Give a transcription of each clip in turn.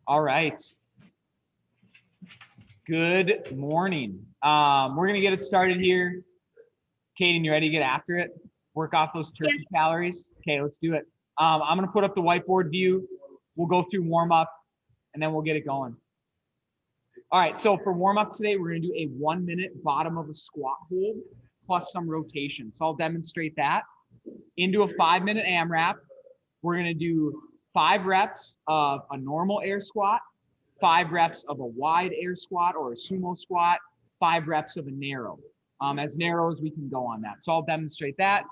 All right. Good morning. We're going to get it started here. Kaden, you ready to get after it? Work off those turkey calories? Okay, let's do it. I'm going to put up the whiteboard view. We'll go through warm up, and then we'll get it going. All right, so for warm up today, we're going to do a 1 minute bottom of a squat hold plus some rotation. So I'll demonstrate that. Into a 5 minute AMRAP, we're going to do 5 reps of a normal air squat, 5 reps of a wide air squat or a sumo squat, 5 reps of a narrow. As narrow as we can go on that. So I'll demonstrate that.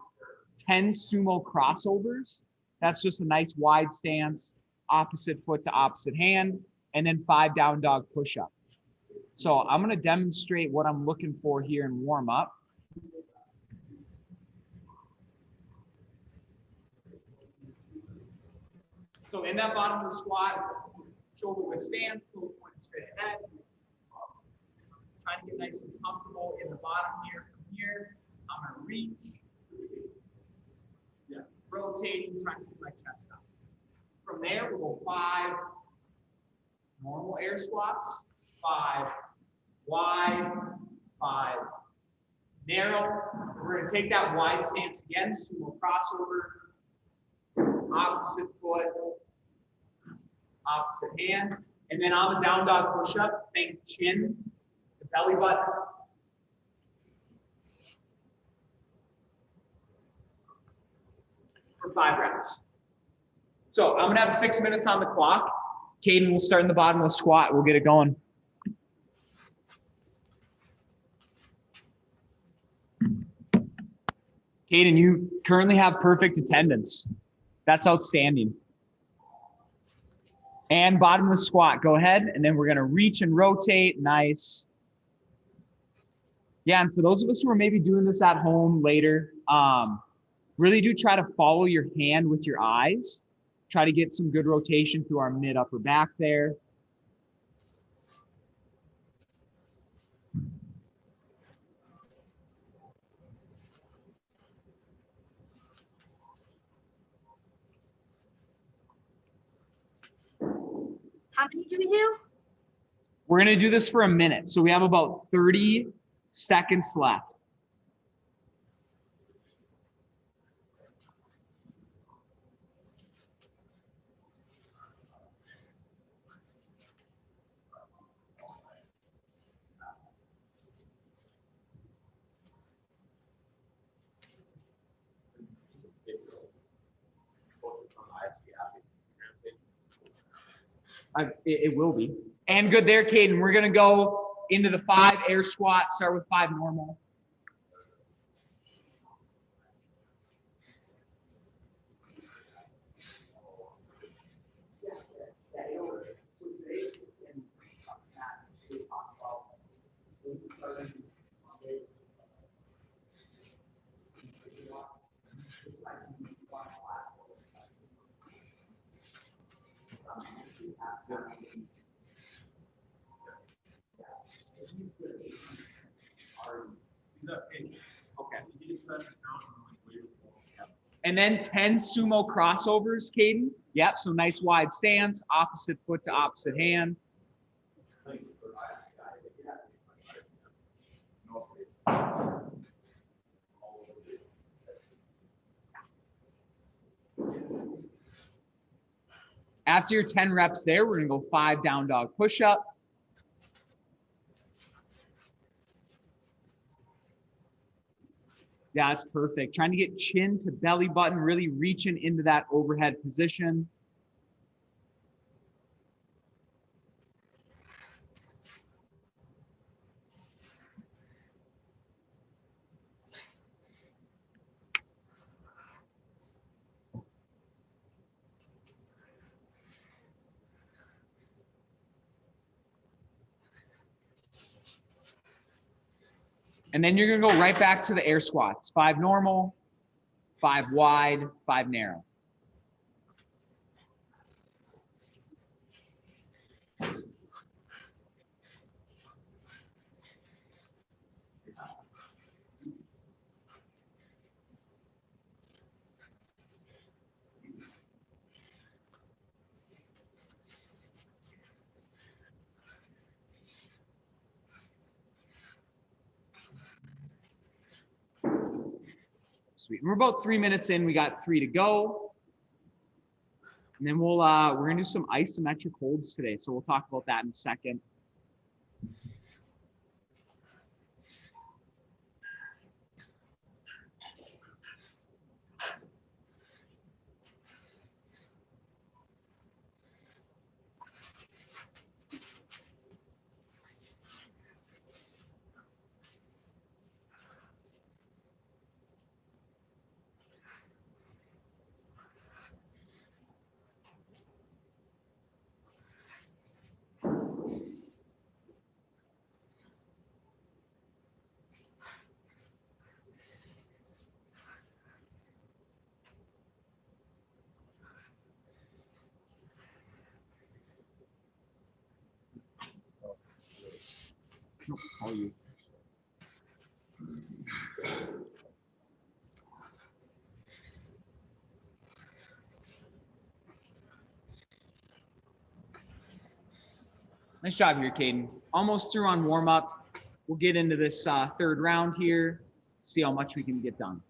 10 sumo crossovers. That's just a nice wide stance, opposite foot to opposite hand, and then 5 down dog push-up. So I'm going to demonstrate what I'm looking for here in warm up. So in that bottom of the squat, shoulder width stance, toes pointed straight ahead. Trying to get nice and comfortable in the bottom here. From here, I'm going to reach. Rotating, trying to keep my chest up. From there, we'll go 5 normal air squats, 5 wide, 5 narrow. We're going to take that wide stance again, sumo crossover, opposite foot, opposite hand. And then on the down dog push-up, think chin to belly button. For 5 reps. So I'm going to have 6 minutes on the clock. Kaden will start in the bottom of the squat. We'll get it going. Kaden, you currently have perfect attendance. That's outstanding. And bottom of the squat, go ahead. And then we're going to reach and rotate. Nice. Yeah, and for those of us who are maybe doing this at home later, really do try to follow your hand with your eyes. Try to get some good rotation through our mid upper back there. How many do we do? We're going to do this for a minute. So we have about 30 seconds left. It will be. And good there, Kaden. We're going to go into the 5 air squat. Start with 5 normal. Okay. And then 10 sumo crossovers, Kaden. Yep, so nice wide stance, opposite foot to opposite hand. After your 10 reps there, we're going to go 5 down dog push-up. Yeah, that's perfect. Trying to get chin to belly button, really reaching into that overhead position. And then you're going to go right back to the air squats. 5 normal, 5 wide, 5 narrow. Sweet. We're about 3 minutes in. We got 3 to go. And then we're going to do some isometric holds today. So we'll talk about that in a second. Nope, all you. Nice job here, Caden. Almost through on warm up. We'll get into this third round here, see how much we can get done.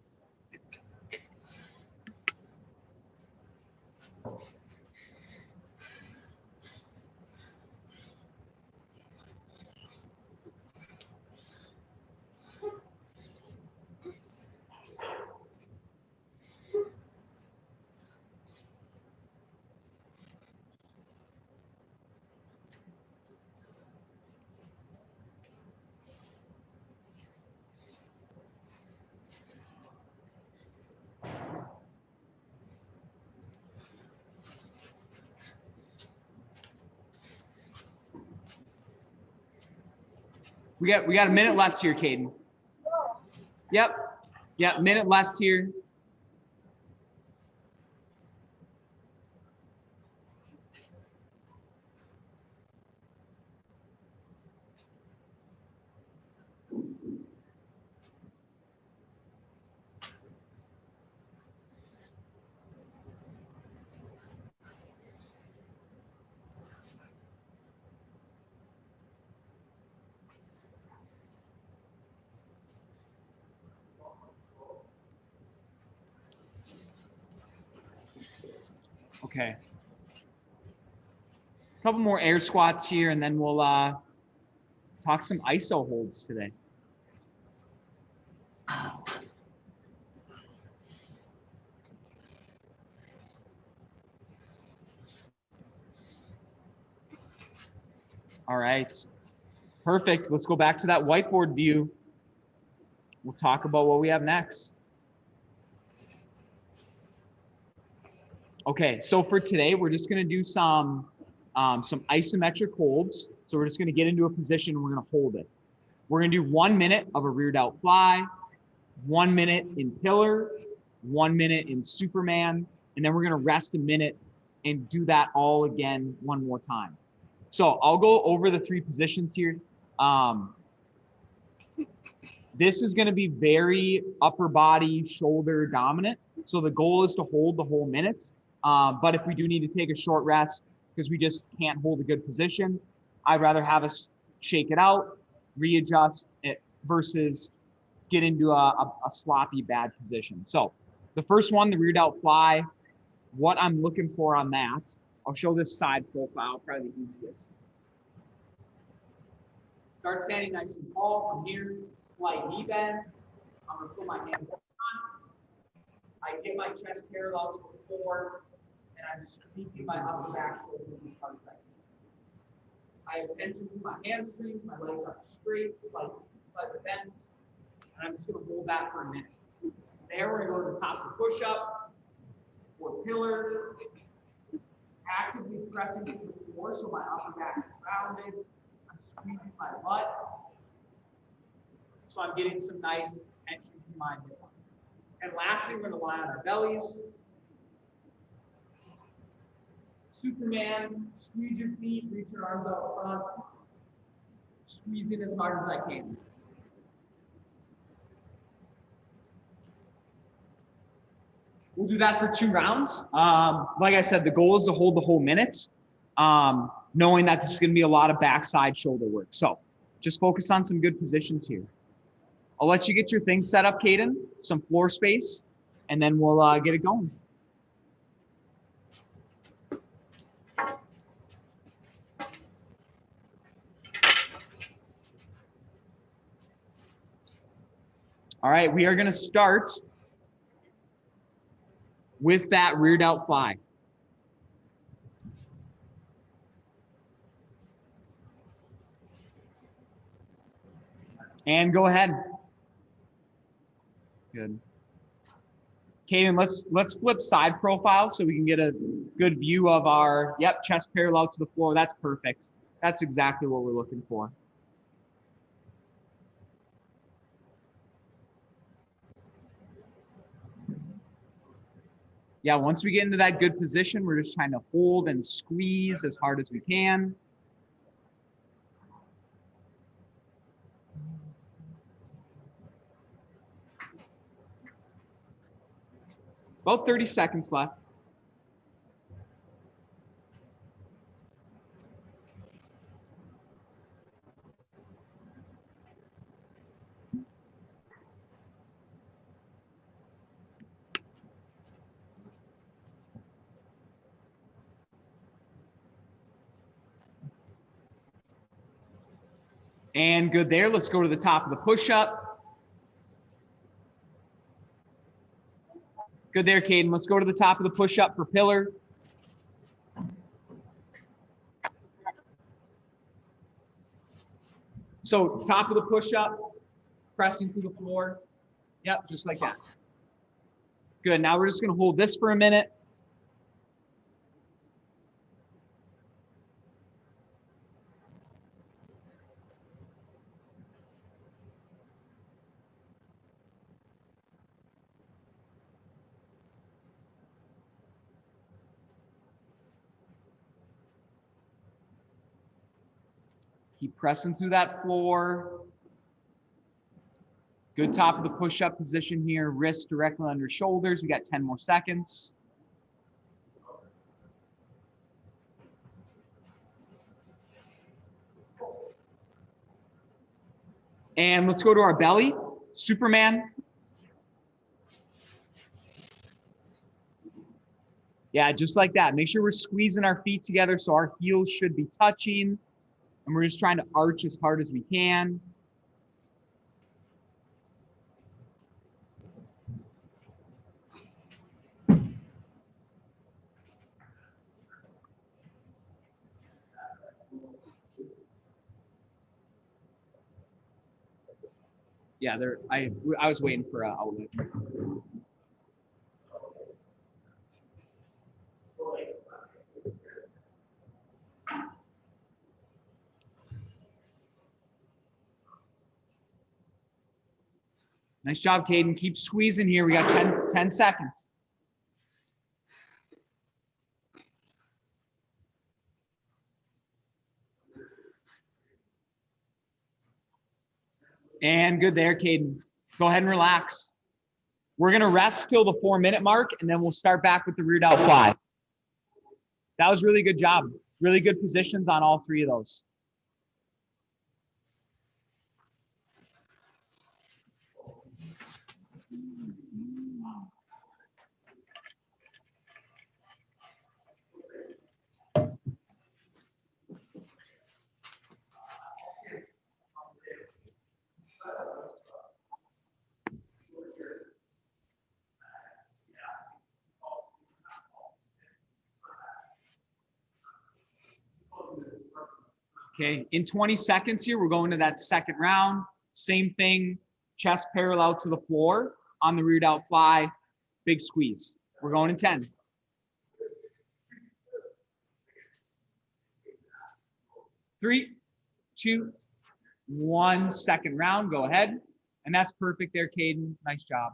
We got a minute left here, Caden. Yep. Yep, minute left here. Okay. A couple more air squats here, and then we'll talk some iso holds today. All right. Perfect. Let's go back to that whiteboard view. We'll talk about what we have next. Okay, so for today, we're just going to do some isometric holds. So we're just going to get into a position and we're going to hold it. We're going to do 1 minute of a rear delt fly, 1 minute in pillar, 1 minute in Superman, and then we're going to rest a minute and do that all again one more time. So I'll go over the 3 positions here. This is going to be very upper body, shoulder dominant. So the goal is to hold the whole minute. But if we do need to take a short rest because we just can't hold a good position, I'd rather have us shake it out, readjust it versus get into a sloppy, bad position. So the first one, the rear delt fly, what I'm looking for on that, I'll show this side profile, probably the easiest. Start standing nice and tall from here, slight knee bend. I'm gonna put my hands up front. I get my chest parallel to the floor, and I'm squeezing my upper back shoulder as hard as I can. I have tension through my hamstrings, my legs are straight, slightly bent, and I'm just gonna hold that for a minute. There, we're gonna go to the top of the push-up, or pillar, actively pressing into the floor so my upper back is rounded. I'm squeezing my butt, so I'm getting some nice tension in my hip. And lastly, we're going to lie on our bellies. Superman, squeeze your feet, reach your arms out front. Squeeze it as hard as I can. We'll do that for 2 rounds. Like I said, the goal is to hold the whole minute, knowing that this is going to be a lot of backside shoulder work. So just focus on some good positions here. I'll let you get your things set up, Caden, some floor space, and then we'll get it going. All right, we are going to start with that rear delt fly. And go ahead. Good. Kaden, let's flip side profile so we can get a good view of our, yep, chest parallel to the floor. That's perfect. That's exactly what we're looking for. Yeah, once we get into that good position, we're just trying to hold and squeeze as hard as we can. About 30 seconds left. And good there. Let's go to the top of the push-up. Good there, Caden. Let's go to the top of the push-up for pillar. So top of the push-up, pressing through the floor. Yep, just like that. Good. Now we're just going to hold this for a minute. Keep pressing through that floor. Good top of the push-up position here. Wrists directly under shoulders. We got 10 more seconds. And let's go to our belly. Superman. Yeah, just like that. Make sure we're squeezing our feet together so our heels should be touching. And we're just trying to arch as hard as we can. Yeah, I was waiting for an outlet. Nice job, Caden. Keep squeezing here. We got 10 seconds. And good there, Caden. Go ahead and relax. We're going to rest till the 4-minute mark, and then we'll start back with the rear delt fly. That was really good job. Really good positions on all three of those. Okay, in 20 seconds here, we're going to that second round. Same thing, chest parallel to the floor on the rear delt fly, big squeeze. We're going in 10. 3, 2, 1, second round, go ahead. And that's perfect there, Caden. Nice job.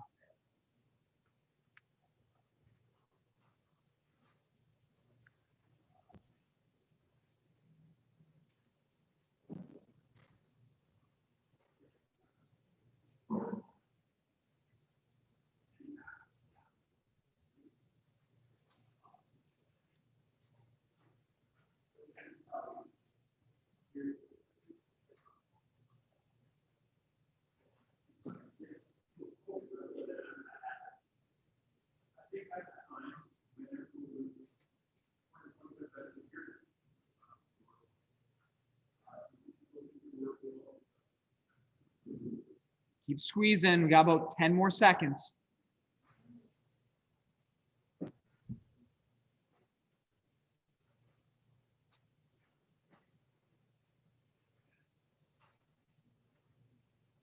Keep squeezing. We got about 10 more seconds.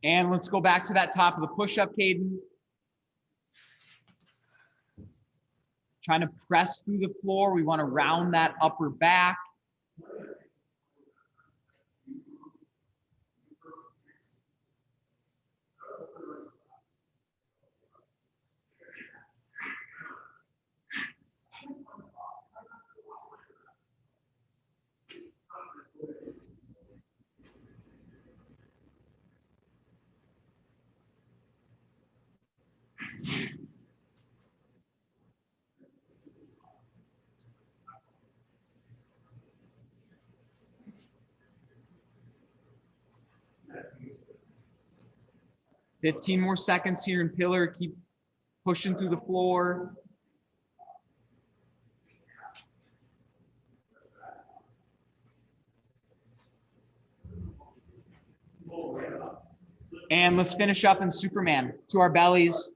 And let's go back to that top of the push-up, Caden. Trying to press through the floor. We want to round that upper back. Fifteen more seconds here in pillar. Keep pushing through the floor. And let's finish up in Superman to our bellies.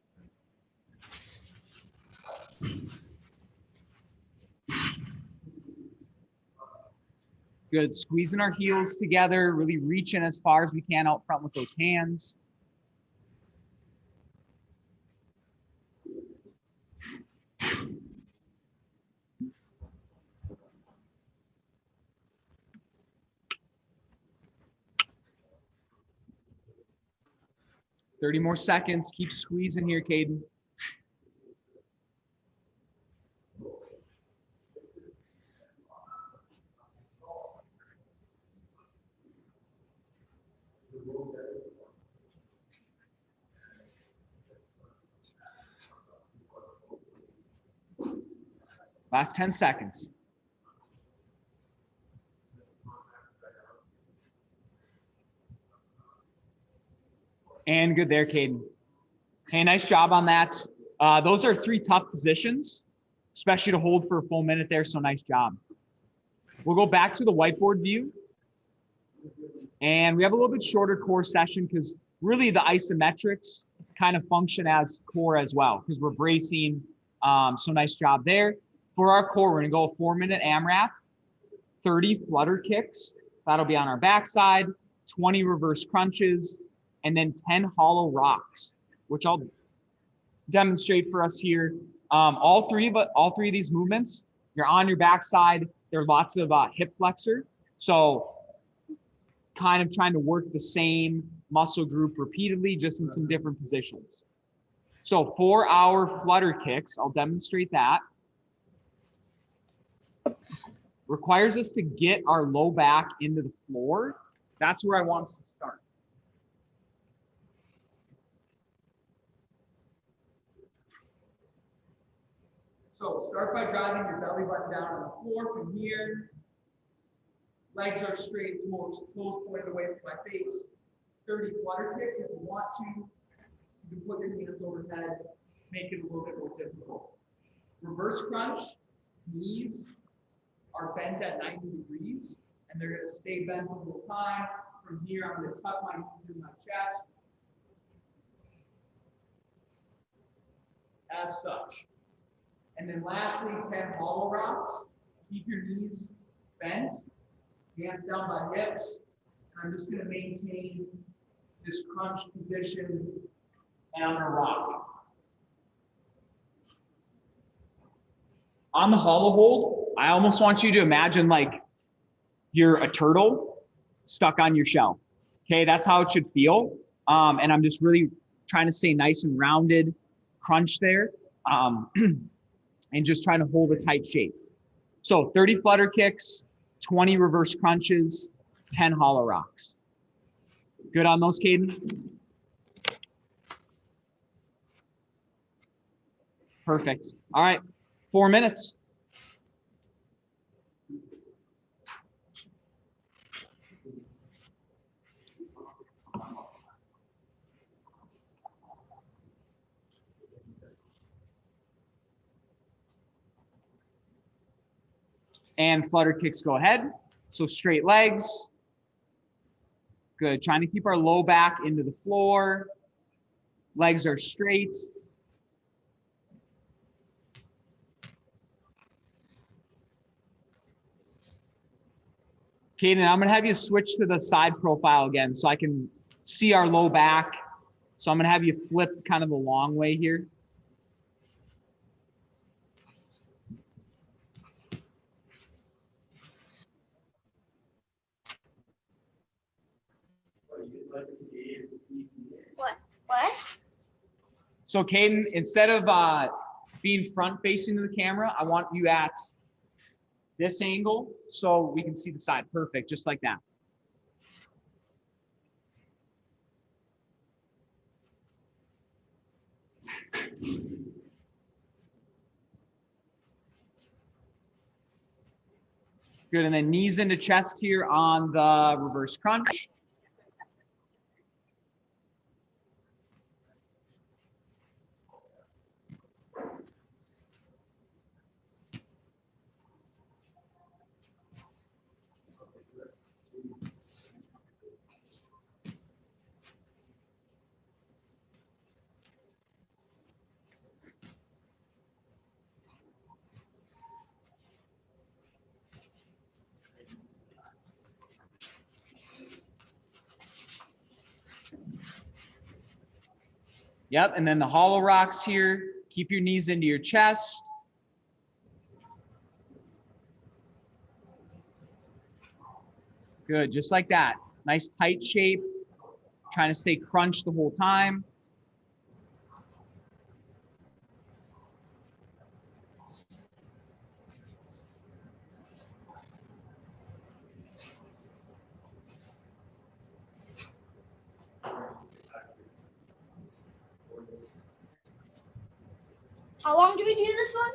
Good. Squeezing our heels together, really reaching as far as we can out front with those hands. Thirty more seconds. Keep squeezing here, Caden. Last 10 seconds. And good there, Caden. Hey, nice job on that. Those are 3 tough positions, especially to hold for a full minute there, so nice job. We'll go back to the whiteboard view. And we have a little bit shorter core session because really the isometrics kind of function as core as well because we're bracing, so nice job there. For our core, we're gonna go a 4-minute AMRAP, 30 flutter kicks, that'll be on our backside, 20 reverse crunches, and then 10 hollow rocks, which I'll demonstrate for us here. All three of these movements, you're on your backside. There are lots of hip flexor. So kind of trying to work the same muscle group repeatedly, just in some different positions. So for our flutter kicks, I'll demonstrate that. Requires us to get our low back into the floor. That's where I want us to start. So start by driving your belly button down on the floor from here. Legs are straight, toes pointed away from my face. 30 flutter kicks. If you want to, you can put your hands overhead, make it a little bit more difficult. Reverse crunch, knees are bent at 90 degrees, and they're going to stay bent the whole time. From here, I'm going to tuck my knees in my chest. As such. And then lastly, 10 hollow rocks. Keep your knees bent, hands down by hips. And I'm just going to maintain this crunch position, and I'm going to rock. On the hollow hold, I almost want you to imagine like you're a turtle stuck on your shell. Okay, that's how it should feel. And I'm just really trying to stay nice and rounded, crunch there, and just trying to hold a tight shape. So 30 flutter kicks, 20 reverse crunches, 10 hollow rocks. Good on those, Caden? Perfect. All right, 4 minutes. And flutter kicks go ahead. So straight legs. Good. Trying to keep our low back into the floor. Legs are straight. Caden, I'm gonna have you switch to the side profile again so I can see our low back. So I'm gonna have you flip kind of the long way here. What? So Caden, instead of being front facing to the camera, I want you at this angle so we can see the side. Perfect, just like that. Good, and then knees into chest here on the reverse crunch. Yep, and then the hollow rocks here. Keep your knees into your chest. Good, just like that. Nice tight shape. Trying to stay crunched the whole time. How long do we do this one?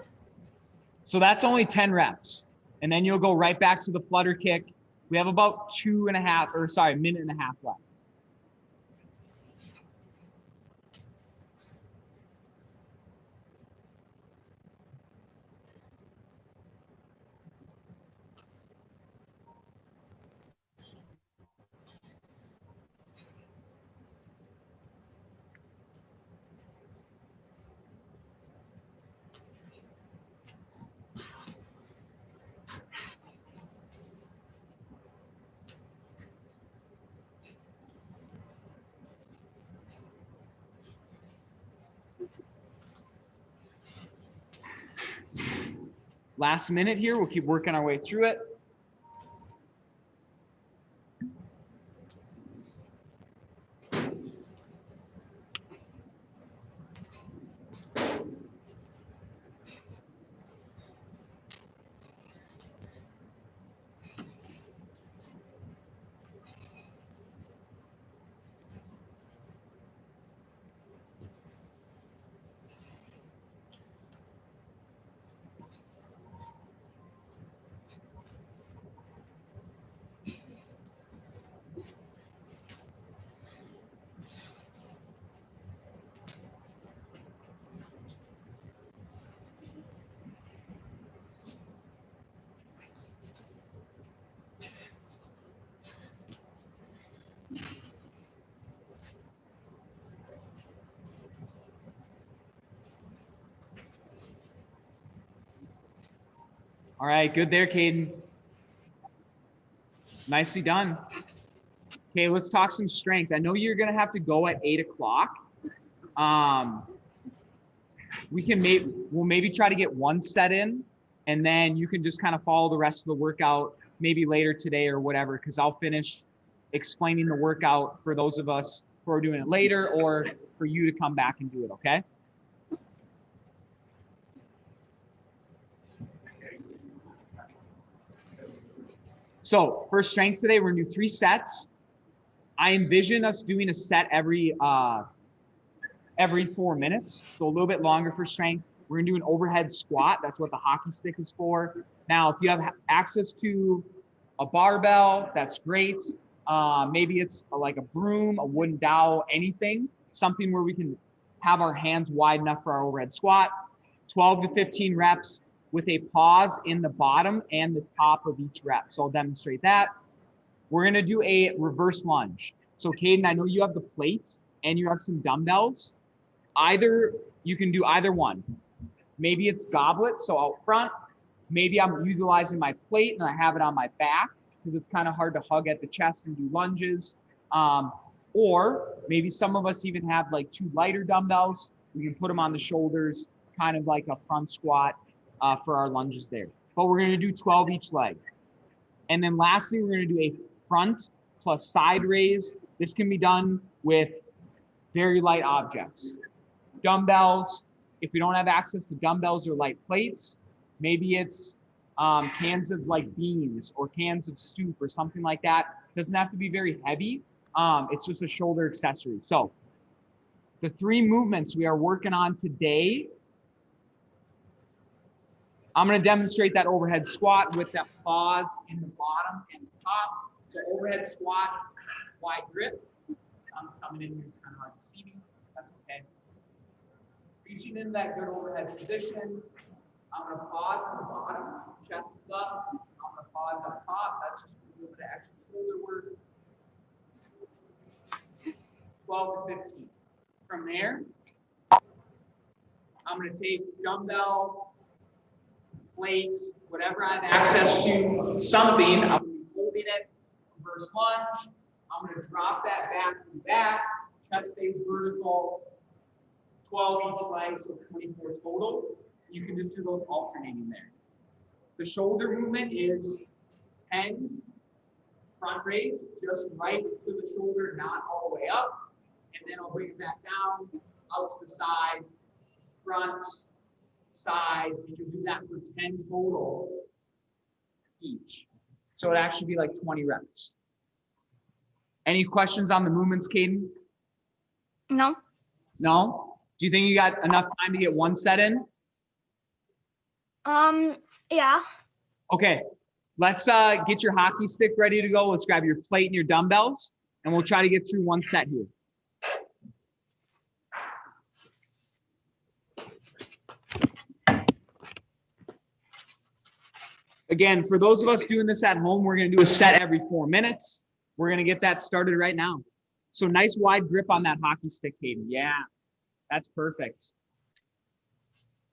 So that's only 10 reps. And then you'll go right back to the flutter kick. We have about minute and a half left. Last minute here, we'll keep working our way through it. All right, good there, Caden. Nicely done. Okay, let's talk some strength. I know you're gonna have to go at 8 o'clock. We'll maybe try to get one set in, and then you can just kind of follow the rest of the workout maybe later today or whatever, because I'll finish explaining the workout for those of us who are doing it later, or for you to come back and do it, okay? So for strength today, we're gonna do 3 sets. I envision us doing a set every 4 minutes, so a little bit longer for strength. We're gonna do an overhead squat. That's what the hockey stick is for. Now, if you have access to a barbell, that's great. Maybe it's like a broom, a wooden dowel, anything, something where we can have our hands wide enough for our overhead squat. 12 to 15 reps with a pause in the bottom and the top of each rep. So I'll demonstrate that. We're gonna do a reverse lunge. So Caden, I know you have the plate and you have some dumbbells. Either, you can do either one. Maybe it's goblet, so out front. Maybe I'm utilizing my plate and I have it on my back because it's kind of hard to hug at the chest and do lunges. Or maybe some of us even have like 2 lighter dumbbells. We can put them on the shoulders, kind of like a front squat for our lunges there. But we're going to do 12 each leg. And then lastly, we're going to do a front plus side raise. This can be done with very light objects. Dumbbells, if we don't have access to dumbbells or light plates, maybe it's cans of like beans or cans of soup or something like that. Doesn't have to be very heavy. It's just a shoulder accessory. So the 3 movements we are working on today, I'm going to demonstrate that overhead squat with that pause in the bottom and the top. So overhead squat, wide grip. Thumbs coming in here, it's kind of hard to see me. That's okay. Reaching into that good overhead position. I'm going to pause on the bottom, chest is up. I'm going to pause up top. That's just a little bit of extra shoulder work. 12 to 15. From there, I'm going to take dumbbell, plates, whatever I have access to, something. I'm going to be holding it, reverse lunge. I'm going to drop that back to the back. Chest stays vertical. 12 each leg, so 24 total. You can just do those alternating there. The shoulder movement is 10 front raise, just right to the shoulder, not all the way up. And then I'll bring it back down, out to the side, front, side. You can do that for 10 total each. So it'd actually be like 20 reps. Any questions on the movements, Caden? No. No? Do you think you got enough time to get 1 set in? Yeah. Okay, let's get your hockey stick ready to go. Let's grab your plate and your dumbbells, and we'll try to get through 1 set here. Again, for those of us doing this at home, we're going to do a set every 4 minutes. We're going to get that started right now. So nice wide grip on that hockey stick, Caden. Yeah, that's perfect.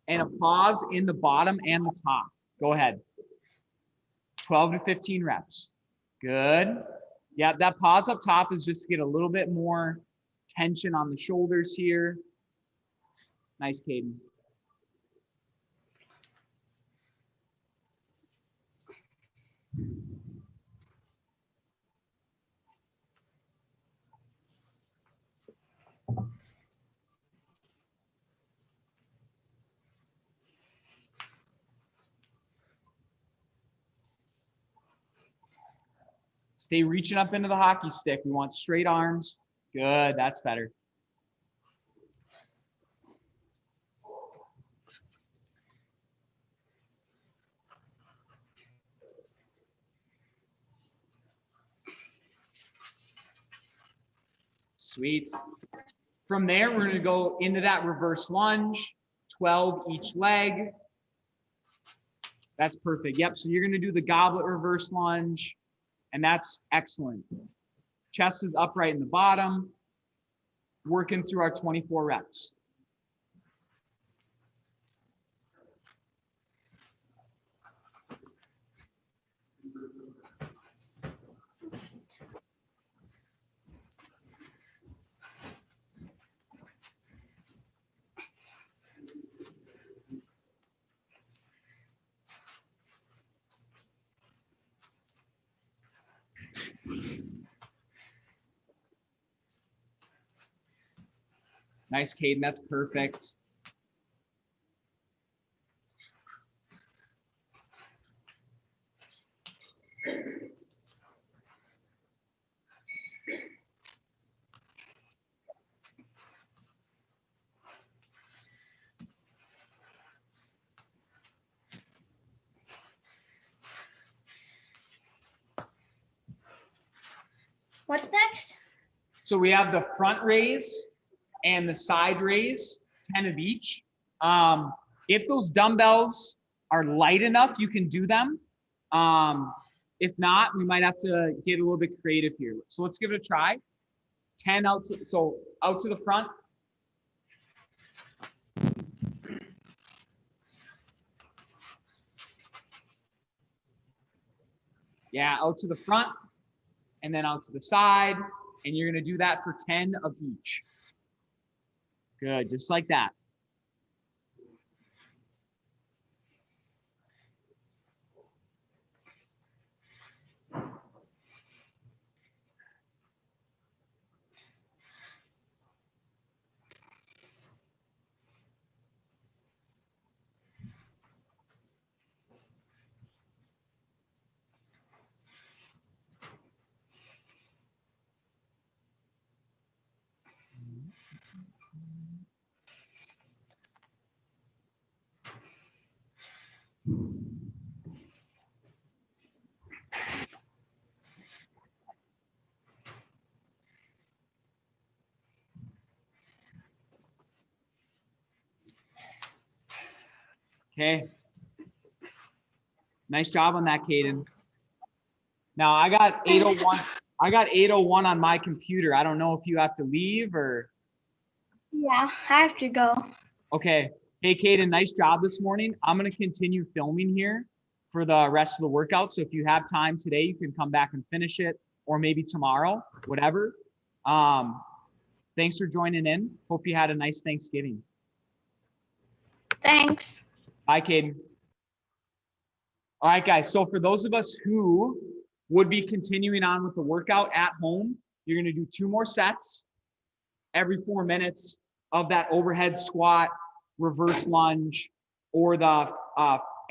And a pause in the bottom and the top. Go ahead. 12 to 15 reps. Good. Yeah, that pause up top is just to get a little bit more tension on the shoulders here. Nice, Caden. Stay reaching up into the hockey stick. We want straight arms. Good, that's better. Sweet. From there, we're going to go into that reverse lunge, 12 each leg. That's perfect. Yep, so you're going to do the goblet reverse lunge, and that's excellent. Chest is upright in the bottom, working through our 24 reps. Nice, Caden. That's perfect. What's next? So we have the front raise and the side raise, 10 of each. If those dumbbells are light enough, you can do them. If not, we might have to get a little bit creative here. So let's give it a try. 10 out to, so out to the front. Yeah, out to the front and then out to the side. And you're going to do that for 10 of each. Good, just like that. Okay. Nice job on that, Caden. Now I got 801. I got 801 on my computer. I don't know if you have to leave or. Yeah, I have to go. Okay. Hey, Caden, nice job this morning. I'm going to continue filming here for the rest of the workout. So if you have time today, you can come back and finish it, or maybe tomorrow, whatever. Thanks for joining in. Hope you had a nice Thanksgiving. Thanks. Bye, Caden. All right, guys. So for those of us who would be continuing on with the workout at home, you're going to do 2 more sets every 4 minutes of that overhead squat, reverse lunge, or the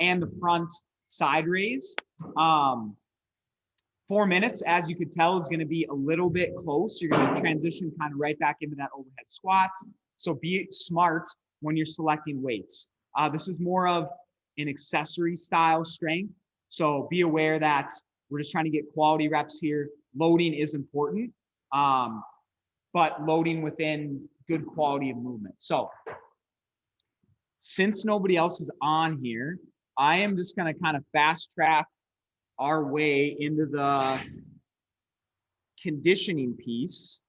and the front side raise. 4 minutes, as you could tell, is going to be a little bit close. You're going to transition kind of right back into that overhead squat. So be smart when you're selecting weights. This is more of an accessory style strength. So be aware that we're just trying to get quality reps here. Loading is important, but loading within good quality of movement. So since nobody else is on here, I am just going to kind of fast track our way into the conditioning piece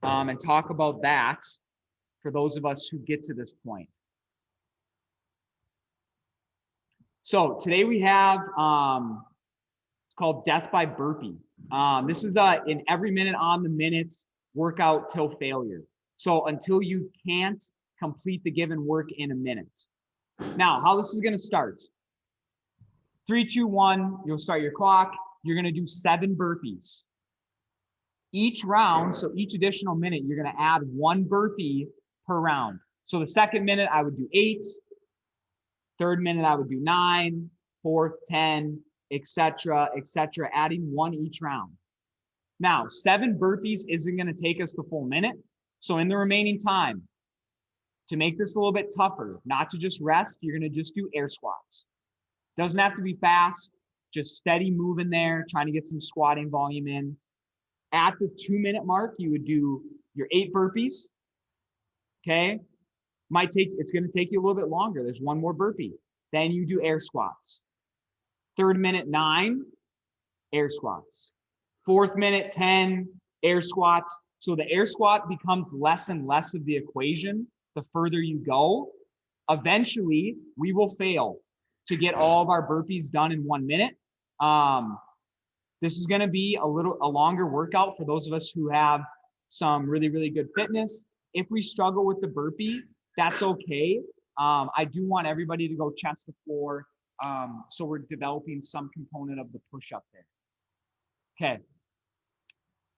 and talk about that for those of us who get to this point. So today we have, it's called Death by Burpee. This is an every minute on the minute workout till failure. So until you can't complete the given work in a minute. Now, how this is going to start. 3, 2, 1, you'll start your clock. You're going to do 7 burpees. Each round, so each additional minute, you're going to add 1 burpee per round. So the second minute, I would do 8. Third minute, I would do 9. Fourth, 10, etc., adding 1 each round. Now, 7 burpees isn't going to take us the full minute. So in the remaining time, to make this a little bit tougher, not to just rest, you're going to just do air squats. Doesn't have to be fast, just steady moving there, trying to get some squatting volume in. At the 2-minute mark, you would do your 8 burpees. Okay. It's going to take you a little bit longer. There's 1 more burpee. Then you do air squats. 3rd minute, 9 air squats. 4th minute, 10 air squats. So the air squat becomes less and less of the equation the further you go. Eventually, we will fail to get all of our burpees done in 1 minute. This is going to be a longer workout for those of us who have some really, really good fitness. If we struggle with the burpee, that's okay. I do want everybody to go chest to floor. So we're developing some component of the push-up there. Okay.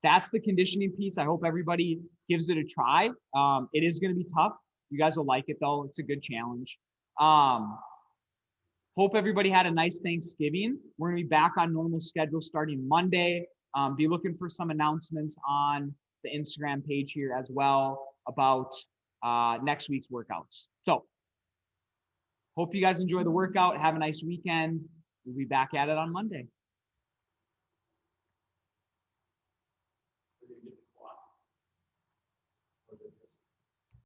That's the conditioning piece. I hope everybody gives it a try. It is going to be tough. You guys will like it though. It's a good challenge. Hope everybody had a nice Thanksgiving. We're going to be back on normal schedule starting Monday. Be looking for some announcements on the Instagram page here as well about next week's workouts. So hope you guys enjoy the workout. Have a nice weekend. We'll be back at it on Monday.